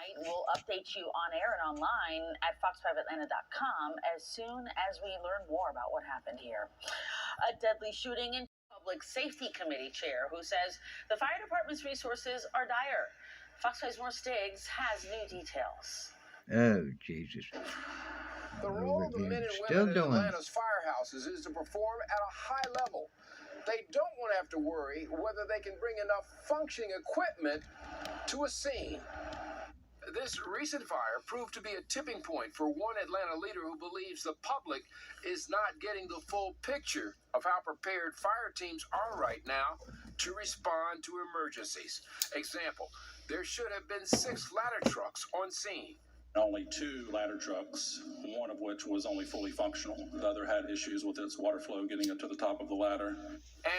tonight. We'll update you on air and online at fox5atlanta.com as soon as we learn more about what happened here. A deadly shooting in Public Safety Committee chair who says the fire department's resources are dire. Fox 5's Morris Diggs has new details. Oh, Jesus. The role of the men and women in Atlanta's firehouses is to perform at a high level. They don't want to have to worry whether they can bring enough functioning equipment to a scene. This recent fire proved to be a tipping point for one Atlanta leader who believes the public is not getting the full picture of how prepared fire teams are right now to respond to emergencies. Example, there should have been 6 ladder trucks on scene. Only 2 ladder trucks, one of which was only fully functional. The other had issues with its water flow getting it to the top of the ladder.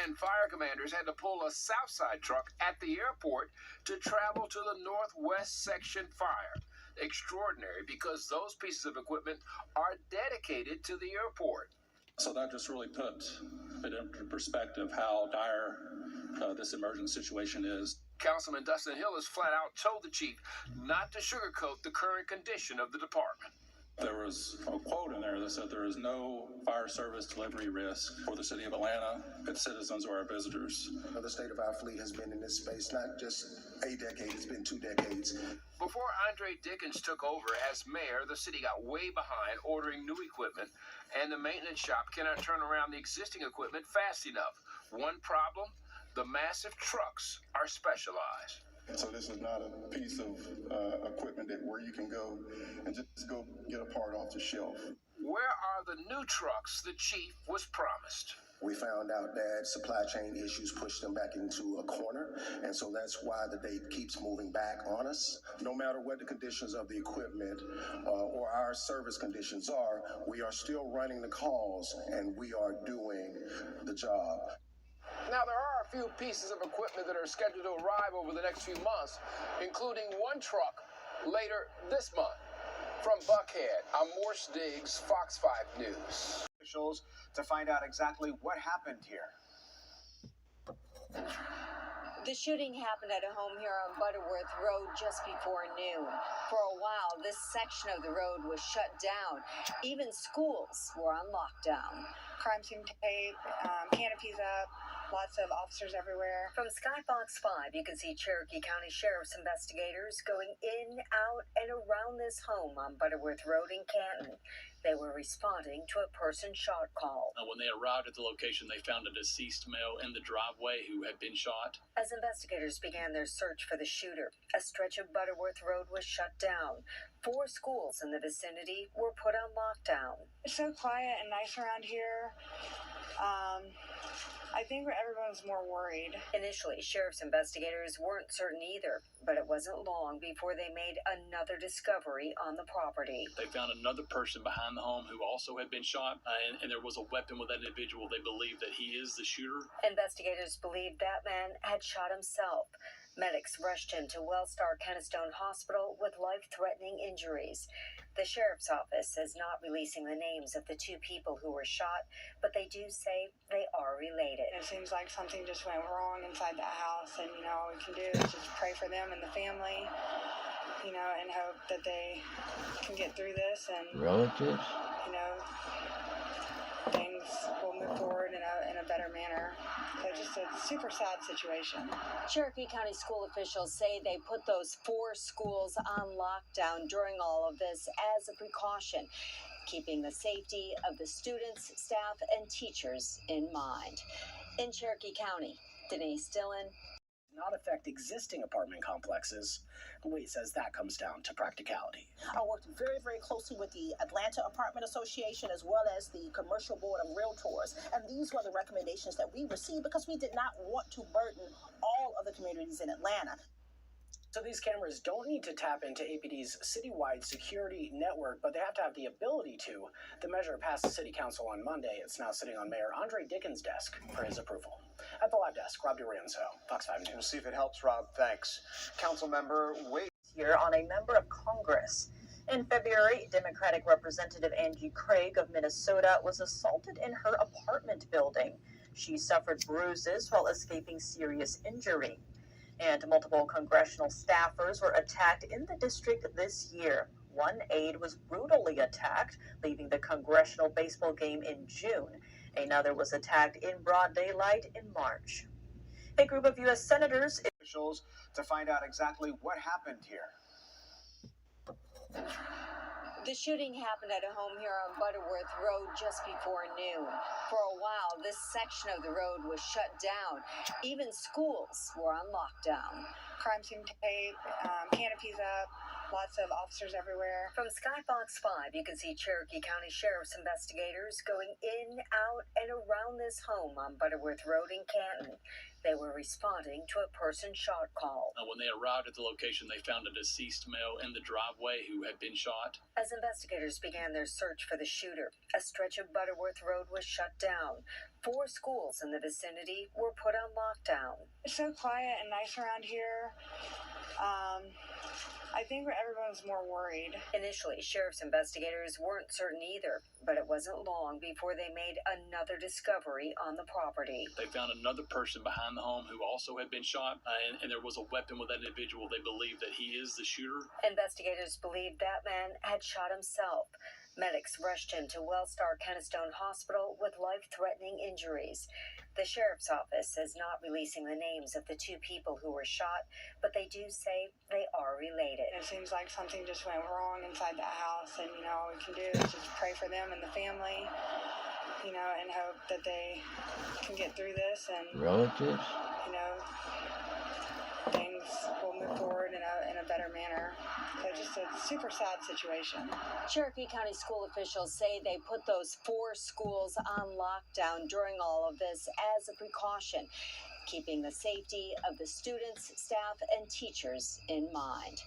And fire commanders had to pull a Southside truck at the airport to travel to the Northwest Section fire. Extraordinary, because those pieces of equipment are dedicated to the airport. So that just really put it into perspective how dire this emergency situation is. Councilman Dustin Hill has flat out told the chief not to sugarcoat the current condition of the department. There was a quote in there that said there is no fire service delivery risk for the city of Atlanta, its citizens, or our visitors. The state of our fleet has been in this space not just a decade, it's been 2 decades. Before Andre Dickens took over as mayor, the city got way behind ordering new equipment, and the maintenance shop cannot turn around the existing equipment fast enough. One problem, the massive trucks are specialized. So this is not a piece of equipment where you can go and just go get a part off the shelf. Where are the new trucks the chief was promised? We found out that supply chain issues pushed them back into a corner, and so that's why the date keeps moving back on us. No matter what the conditions of the equipment or our service conditions are, we are still running the calls and we are doing the job. Now, there are a few pieces of equipment that are scheduled to arrive over the next few months, including 1 truck later this month. From Buckhead, I'm Morris Diggs, Fox 5 News. Officials to find out exactly what happened here. The shooting happened at a home here on Butterworth Road just before noon. For a while, this section of the road was shut down. Even schools were on lockdown. Crime scene tape, canopies up, lots of officers everywhere. From Skybox 5, you can see Cherokee County Sheriff's investigators going in, out, and around this home on Butterworth Road in Canton. They were responding to a person shot call. When they arrived at the location, they found a deceased male in the driveway who had been shot. As investigators began their search for the shooter, a stretch of Butterworth Road was shut down. 4 schools in the vicinity were put on lockdown. It's so quiet and nice around here. I think everyone's more worried. Initially, sheriff's investigators weren't certain either, but it wasn't long before they made another discovery on the property. They found another person behind the home who also had been shot, and there was a weapon with that individual. They believe that he is the shooter. Investigators believe that man had shot himself. Medics rushed him to Wellstar Kennestone Hospital with life-threatening injuries. The sheriff's office is not releasing the names of the 2 people who were shot, but they do say they are related. It seems like something just went wrong inside that house, and, all we can do is just pray for them and the family, and hope that they can get through this and, relatives, things will move forward in a better manner. So just a super sad situation. Cherokee County school officials say they put those 4 schools on lockdown during all of this as a precaution, keeping the safety of the students, staff, and teachers in mind. In Cherokee County, Denise Dillon. Not affect existing apartment complexes. Wade says that comes down to practicality. I worked very, very closely with the Atlanta Apartment Association as well as the Commercial Board of Realtors, and these were the recommendations that we received because we did not want to burden all of the communities in Atlanta. So these cameras don't need to tap into APD's citywide security network, but they have to have the ability to. The measure passed the City Council on Monday. It's now sitting on Mayor Andre Dickens' desk for his approval. At the live desk, Rob DiRienzo, Fox 5 News. We'll see if it helps, Rob. Thanks. Council member Wade. Here on a member of Congress. In February, Democratic Representative Angie Craig of Minnesota was assaulted in her apartment building. She suffered bruises while escaping serious injury. And multiple congressional staffers were attacked in the district this year. One aide was brutally attacked, leaving the congressional baseball game in June. Another was attacked in broad daylight in March. A group of U.S. senators officials to find out exactly what happened here. The shooting happened at a home here on Butterworth Road just before noon. For a while, this section of the road was shut down. Even schools were on lockdown. Crime scene tape, canopies up, lots of officers everywhere. From Skyfox 5, you can see Cherokee County Sheriff's investigators going in, out, and around this home on Butterworth Road in Canton. They were responding to a person shot call. When they arrived at the location, they found a deceased male in the driveway who had been shot. As investigators began their search for the shooter, a stretch of Butterworth Road was shut down. 4 schools in the vicinity were put on lockdown. It's so quiet and nice around here. I think everyone's more worried. Initially, sheriff's investigators weren't certain either, but it wasn't long before they made another discovery on the property. They found another person behind the home who also had been shot, and there was a weapon with that individual. They believe that he is the shooter. Investigators believe that man had shot himself. Medics rushed him to Wellstar Kennestone Hospital with life-threatening injuries. The sheriff's office is not releasing the names of the 2 people who were shot, but they do say they are related. It seems like something just went wrong inside that house, and all we can do is just pray for them and the family, and hope that they can get through this and relatives, things will move forward in a better manner. So just a super sad situation. Cherokee County school officials say they put those 4 schools on lockdown during all of this as a precaution, keeping the safety of the students, staff, and teachers in mind.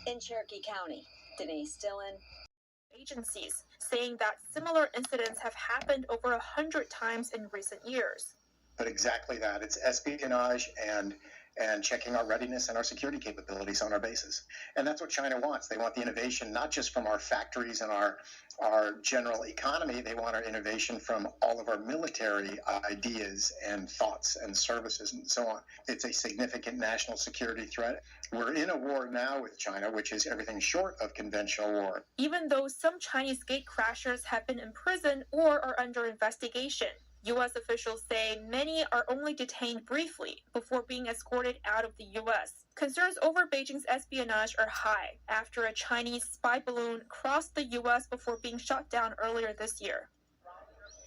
In Cherokee County, Denise Dillon. Agencies saying that similar incidents have happened over 100 times in recent years. But exactly that. It's espionage and checking our readiness and our security capabilities on our bases. And that's what China wants. They want the innovation not just from our factories and our general economy. They want our innovation from all of our military ideas and thoughts and services and so on. It's a significant national security threat. We're in a war now with China, which is everything short of conventional war. Even though some Chinese gatecrashers have been imprisoned or are under investigation, U.S. officials say many are only detained briefly before being escorted out of the U.S. Concerns over Beijing's espionage are high after a Chinese spy balloon crossed the U.S. before being shot down earlier this year.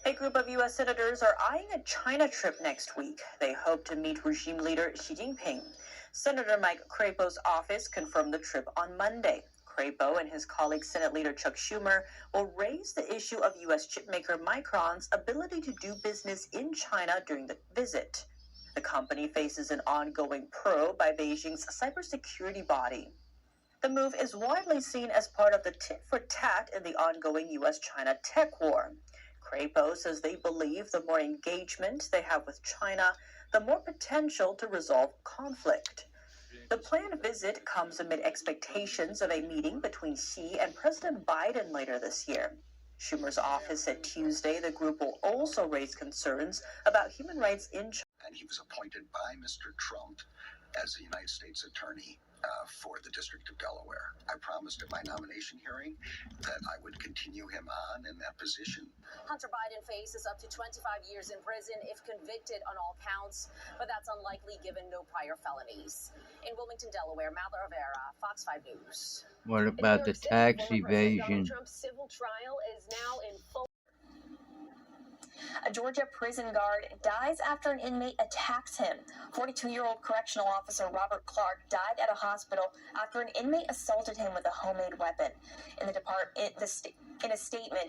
A group of U.S. senators are eyeing a China trip next week. They hope to meet regime leader Xi Jinping. Senator Mike Crapo's office confirmed the trip on Monday. Crapo and his colleague Senate Leader Chuck Schumer will raise the issue of U.S. chipmaker Micron's ability to do business in China during the visit. The company faces an ongoing probe by Beijing's cybersecurity body. The move is widely seen as part of the tit-for-tat in the ongoing U.S.-China tech war. Crapo says they believe the more engagement they have with China, the more potential to resolve conflict. The planned visit comes amid expectations of a meeting between Xi and President Biden later this year. Schumer's office said Tuesday the group will also raise concerns about human rights in China. And he was appointed by Mr. Trump as a United States attorney for the District of Delaware. I promised at my nomination hearing that I would continue him on in that position. Hunter Biden faces up to 25 years in prison if convicted on all counts, but that's unlikely given no prior felonies. In Wilmington, Delaware, Mather Rivera, Fox 5 News. What about the tax evasion? Trump's civil trial is now in full. A Georgia prison guard dies after an inmate attacks him. 42-year-old correctional officer Robert Clark died at a hospital after an inmate assaulted him with a homemade weapon. In a statement,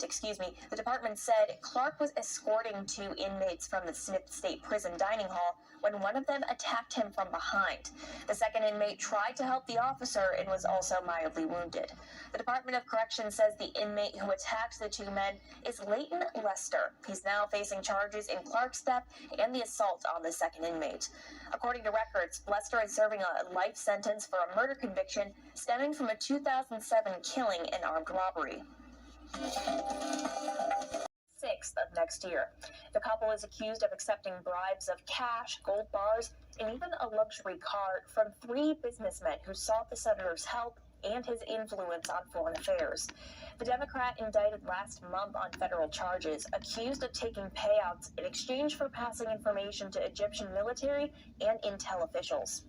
the department said Clark was escorting 2 inmates from the Smith State Prison dining hall when one of them attacked him from behind. The second inmate tried to help the officer and was also mildly wounded. The Department of Corrections says the inmate who attacked the 2 men is Leighton Lester. He's now facing charges in Clark's theft and the assault on the second inmate. According to records, Lester is serving a life sentence for a murder conviction stemming from a 2007 killing and armed robbery. 6 6th of next year. The couple is accused of accepting bribes of cash, gold bars, and even a luxury car from 3 businessmen who sought the senator's help and his influence on foreign affairs. The Democrat indicted last month on federal charges, accused of taking payouts in exchange for passing information to Egyptian military and intel officials.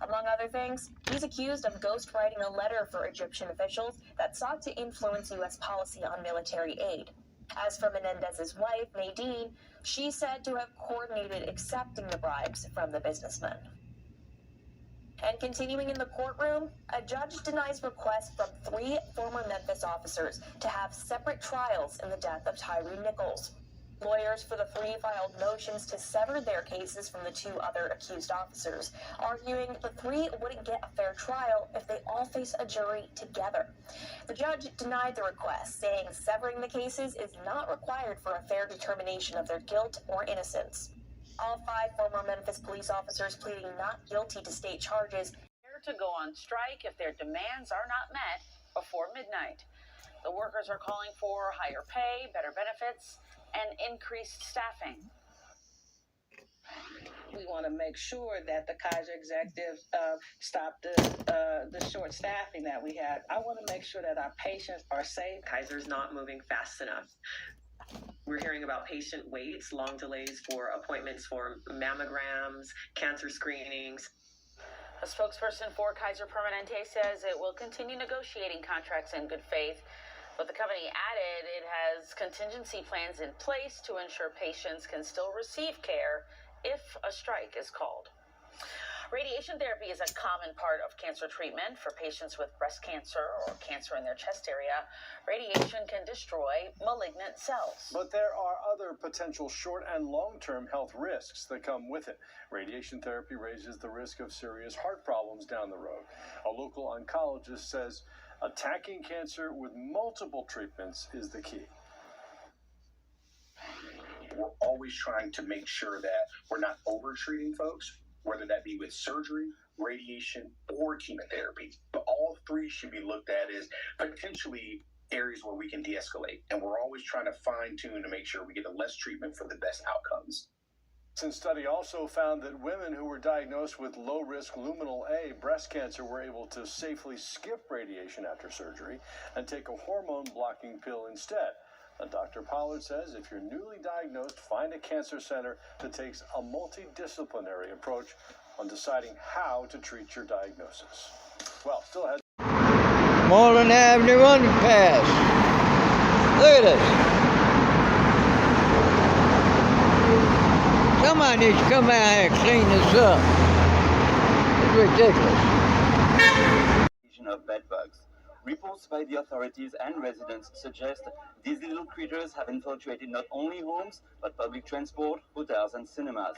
Among other things, he's accused of ghostwriting a letter for Egyptian officials that sought to influence U.S. policy on military aid. As for Menendez's wife, Nadine, she's said to have coordinated accepting the bribes from the businessmen. And continuing in the courtroom, a judge denies requests from 3 former Memphis officers to have separate trials in the death of Tyree Nichols. Lawyers for the 3 filed motions to sever their cases from the 2 other accused officers, arguing the 3 wouldn't get a fair trial if they all face a jury together. The judge denied the request, saying severing the cases is not required for a fair determination of their guilt or innocence. All 5 former Memphis police officers pleading not guilty to state charges. To go on strike if their demands are not met before midnight. The workers are calling for higher pay, better benefits, and increased staffing. We want to make sure that the Kaiser executives stop the short staffing that we have. I want to make sure that our patients are safe. Kaiser's not moving fast enough. We're hearing about patient waits, long delays for appointments for mammograms, cancer screenings. A spokesperson for Kaiser Permanente says it will continue negotiating contracts in good faith, but the company added it has contingency plans in place to ensure patients can still receive care if a strike is called. Radiation therapy is a common part of cancer treatment. For patients with breast cancer or cancer in their chest area, radiation can destroy malignant cells. But there are other potential short and long-term health risks that come with it. Radiation therapy raises the risk of serious heart problems down the road. A local oncologist says attacking cancer with multiple treatments is the key. We're always trying to make sure that we're not over-treating folks, whether that be with surgery, radiation, or chemotherapy. But all 3 should be looked at as potentially areas where we can de-escalate. And we're always trying to fine-tune to make sure we get the less treatment for the best outcomes. This study also found that women who were diagnosed with low-risk luminal A breast cancer were able to safely skip radiation after surgery and take a hormone-blocking pill instead. And Dr. Pollard says if you're newly diagnosed, find a cancer center that takes a multidisciplinary approach on deciding how to treat your diagnosis. Well, still has Moreland Avenue underpass. Look at this. Somebody needs to come out here and clean this up. It's ridiculous. Of bed bugs. Reports by the authorities and residents suggest these little critters have infiltrated not only homes, but public transport, hotels, and cinemas.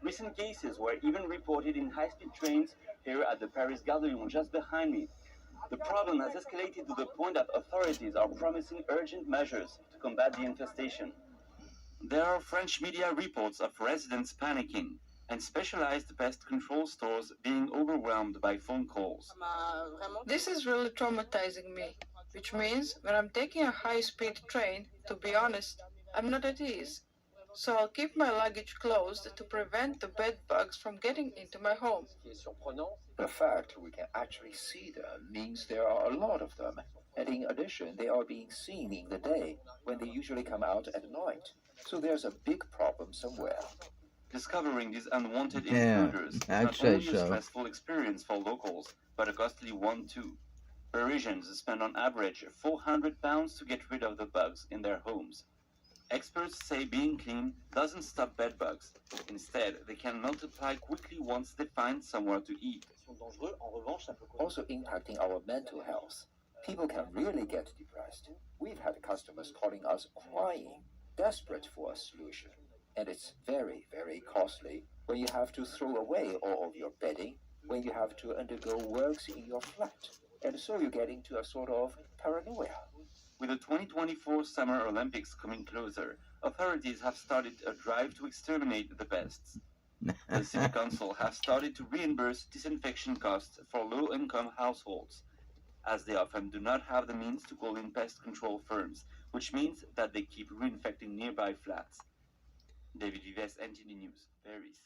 Recent cases were even reported in high-speed trains here at the Paris Gare de Lyon, just behind me. The problem has escalated to the point that authorities are promising urgent measures to combat the infestation. There are French media reports of residents panicking and specialized pest control stores being overwhelmed by phone calls. This is really traumatizing me, which means when I'm taking a high-speed train, to be honest, I'm not at ease. So I'll keep my luggage closed to prevent the bed bugs from getting into my home. The fact we can actually see them means there are a lot of them, and in addition, they are being seen in the day when they usually come out at night. So there's a big problem somewhere. Discovering these unwanted Yeah, intruders is I'd not say only a so. stressful experience for locals, but a costly one too. Parisians spend on average £400 to get rid of the bugs in their homes. Experts say being clean doesn't stop bed bugs. Instead, they can multiply quickly once they find somewhere to eat. Also impacting our mental health. People can really get depressed. We've had customers calling us crying, desperate for a solution. And it's very, very costly when you have to throw away all of your bedding, when you have to undergo works in your flat. And so you get into a sort of paranoia. With the 2024 Summer Olympics coming closer, authorities have started a drive to exterminate the pests. The City Council has started to reimburse disinfection costs for low-income households. as they often do not have the means to call in pest control firms, which means that they keep reinfecting nearby flats. David Vives, NTD News, Paris.